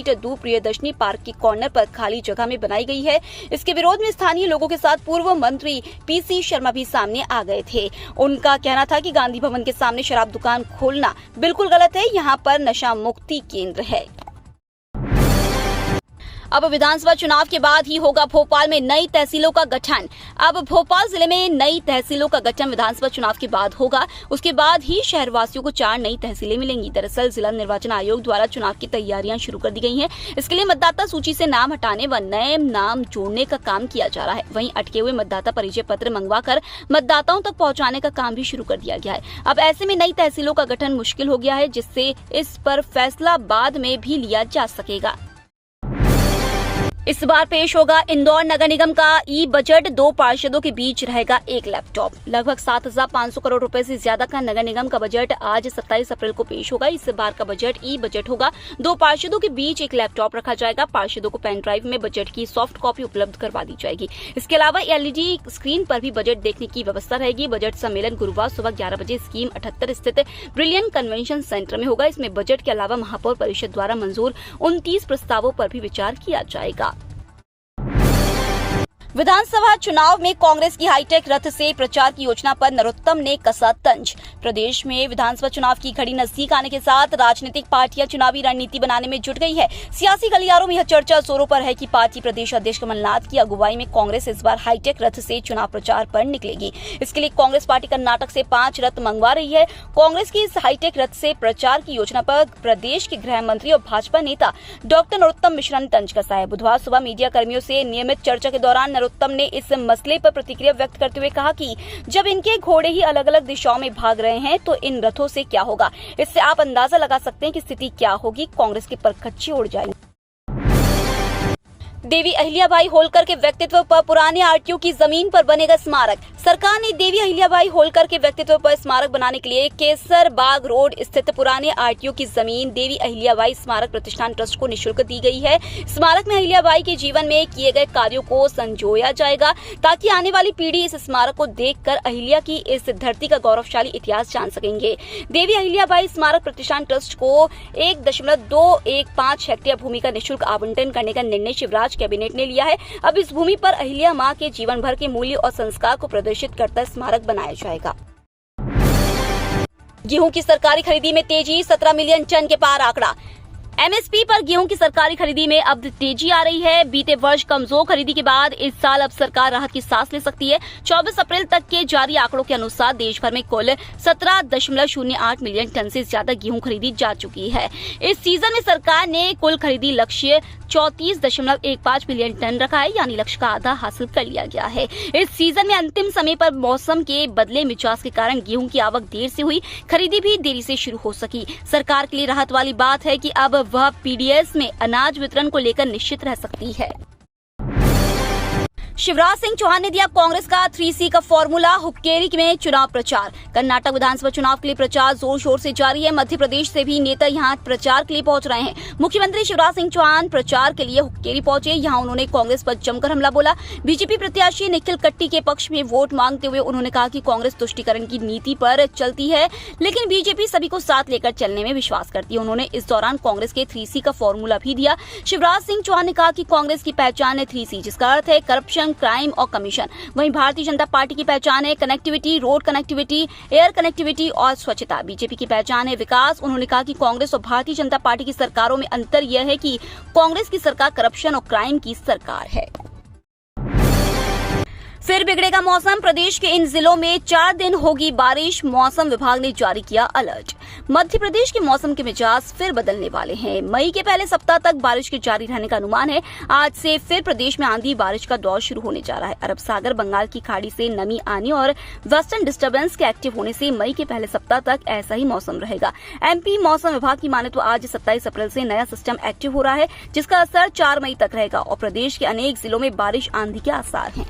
Site दूर Priyadarshini park के corner पर खाली जगह में बनाई गई है। इसके विरोध में स्थानीय लोगों के साथ पूर्व मंत्री पीसी शर्मा भी सामने आ गए थे। उनका कहना था कि गांधी भवन के सामने शराब दुकान खोलना बिल्कुल गलत है, यहाँ पर नशा मुक्ति केंद्र है। अब विधानसभा चुनाव के बाद ही होगा भोपाल में नई तहसीलों का गठन। अब भोपाल जिले में नई तहसीलों का गठन विधानसभा चुनाव के बाद होगा। उसके बाद ही शहरवासियों को 4 नई तहसीलें मिलेंगी। दरअसल जिला निर्वाचन आयोग द्वारा चुनाव की तैयारियां शुरू कर दी गई हैं। इसके लिए मतदाता सूची से नाम हटाने व नए नाम जोड़ने का काम किया जा रहा है। वहीं अटके हुए मतदाता परिचय पत्र मंगवाकर मतदाताओं तक पहुंचाने का काम भी शुरू कर दिया गया है। अब ऐसे में नई तहसीलों का गठन मुश्किल हो गया है, जिससे इस पर फैसला बाद में भी लिया जा सकेगा। इस बार पेश होगा इंदौर नगर निगम का ई बजट। 2 पार्षदों के बीच रहेगा एक लैपटॉप। लगभग 7,500 करोड़ रुपए से ज्यादा का नगर निगम का बजट आज 27 अप्रैल को पेश होगा। इस बार का बजट ई बजट होगा। 2 पार्षदों के बीच एक लैपटॉप रखा जाएगा। पार्षदों को पेन ड्राइव में बजट की सॉफ्ट कॉपी उपलब्ध करवा दी जाएगी। इसके अलावा एलईडी स्क्रीन पर भी बजट देखने की व्यवस्था रहेगी। बजट सम्मेलन गुरुवार सुबह 11 बजे स्कीम 78 स्थित ब्रिलियंट कन्वेंशन सेंटर में होगा। इसमें बजट के अलावा महापौर परिषद द्वारा मंजूर 29 प्रस्तावों पर भी विचार किया जाएगा। विधानसभा चुनाव में कांग्रेस की हाईटेक रथ से प्रचार की योजना पर नरोत्तम ने कसा तंज। प्रदेश में विधानसभा चुनाव की घड़ी नजदीक आने के साथ राजनीतिक पार्टियां चुनावी रणनीति बनाने में जुट गई है। सियासी गलियारों में यह चर्चा जोरों पर है कि पार्टी प्रदेश अध्यक्ष कमलनाथ की अगुवाई में कांग्रेस इस बार हाईटेक रथ से चुनाव प्रचार पर निकलेगी। इसके लिए कांग्रेस पार्टी कर्नाटक से 5 रथ मंगवा रही है। कांग्रेस की इस हाईटेक रथ से प्रचार की योजना पर प्रदेश के गृह मंत्री और भाजपा नेता डॉक्टर नरोत्तम मिश्रा ने तंज कसा है। बुधवार सुबह मीडिया कर्मियों से नियमित चर्चा के दौरान नरोत्तम ने इस मसले पर प्रतिक्रिया व्यक्त करते हुए कहा कि जब इनके घोड़े ही अलग अलग दिशाओं में भाग रहे हैं तो इन रथों से क्या होगा। इससे आप अंदाजा लगा सकते हैं कि स्थिति क्या होगी। कांग्रेस के परखच्चे उड़ जाएंगे। देवी अहिल्याबाई होलकर के व्यक्तित्व पर पुराने आरटीओ की जमीन पर बनेगा स्मारक। सरकार ने देवी अहिल्याबाई होलकर के व्यक्तित्व पर स्मारक बनाने के लिए केसर बाग रोड स्थित पुराने आरटीओ की जमीन देवी अहिल्याबाई स्मारक प्रतिष्ठान ट्रस्ट को निःशुल्क दी गई है। स्मारक में अहिल्याबाई के जीवन में किए गए कार्यों को संजोया जाएगा ताकि आने वाली पीढ़ी इस स्मारक को देखकर अहिल्या की इस धरती का गौरवशाली इतिहास जान सकेंगे। देवी अहिल्याबाई स्मारक प्रतिष्ठान ट्रस्ट को 1.215 हेक्टेयर भूमि का निःशुल्क आवंटन करने का निर्णय शिवराज कैबिनेट ने लिया है। अब इस भूमि पर अहिल्या मां के जीवन भर के मूल्य और संस्कार को प्रदर्शित करता स्मारक बनाया जाएगा। गेहूं की सरकारी खरीदी में तेजी, 17 मिलियन टन के पार आंकड़ा। एमएसपी पर गेहूं की सरकारी खरीदी में अब तेजी आ रही है। बीते वर्ष कमजोर खरीदी के बाद इस साल अब सरकार राहत की सांस ले सकती है। 24 अप्रैल तक के जारी आंकड़ों के अनुसार देश भर में कुल 17.08 मिलियन टन से ज्यादा गेहूं खरीदी जा चुकी है। इस सीजन में सरकार ने कुल खरीदी लक्ष्य 34.15 मिलियन टन रखा है, यानी लक्ष्य का आधा हासिल कर लिया गया है। इस सीजन में अंतिम समय पर मौसम के बदले मिजाज के कारण गेहूं की आवक देर से हुई, खरीदी भी देरी से शुरू हो सकी। सरकार के लिए राहत वाली बात है कि अब वह पीडीएस में अनाज वितरण को लेकर निश्चित रह सकती है। शिवराज सिंह चौहान ने दिया कांग्रेस का 3C का फॉर्मूला। हुक्केरी में चुनाव प्रचार। कर्नाटक विधानसभा चुनाव के लिए प्रचार जोर शोर से जारी है। मध्य प्रदेश से भी नेता यहां प्रचार के लिए पहुंच रहे हैं। मुख्यमंत्री शिवराज सिंह चौहान प्रचार के लिए हुक्केरी पहुंचे। यहां उन्होंने कांग्रेस पर जमकर हमला बोला। बीजेपी प्रत्याशी निखिल कट्टी के पक्ष में वोट मांगते हुए उन्होंने कहा कि कांग्रेस तुष्टीकरण की नीति पर चलती है, लेकिन बीजेपी सभी को साथ लेकर चलने में विश्वास करती है। उन्होंने इस दौरान कांग्रेस के 3C का फॉर्मूला भी दिया। शिवराज सिंह चौहान ने कहा कि कांग्रेस की पहचान है 3C, जिसका अर्थ है करप्शन, क्राइम और कमीशन। वहीं भारतीय जनता पार्टी की पहचान है connectivity, road connectivity, air connectivity और स्वच्छता। बीजेपी की पहचान है विकास। उन्होंने कहा कि कांग्रेस और भारतीय जनता पार्टी की सरकारों में अंतर यह है कि कांग्रेस की सरकार करप्शन और क्राइम की सरकार है। फिर बिगड़ेगा मौसम। प्रदेश के इन जिलों में 4 दिन होगी बारिश। मौसम विभाग ने जारी किया अलर्ट। मध्य प्रदेश के मौसम के मिजाज फिर बदलने वाले हैं। मई के पहले सप्ताह तक बारिश के जारी रहने का अनुमान है। आज से फिर प्रदेश में आंधी बारिश का दौर शुरू होने जा रहा है। अरब सागर, बंगाल की खाड़ी से नमी आने और वेस्टर्न डिस्टर्बेंस के एक्टिव होने से मई के पहले सप्ताह तक ऐसा ही मौसम रहेगा। एमपी मौसम विभाग की माने तो आज 27 अप्रैल से नया सिस्टम एक्टिव हो रहा है, जिसका असर 4 मई तक रहेगा और प्रदेश के अनेक जिलों में बारिश आंधी के आसार हैं।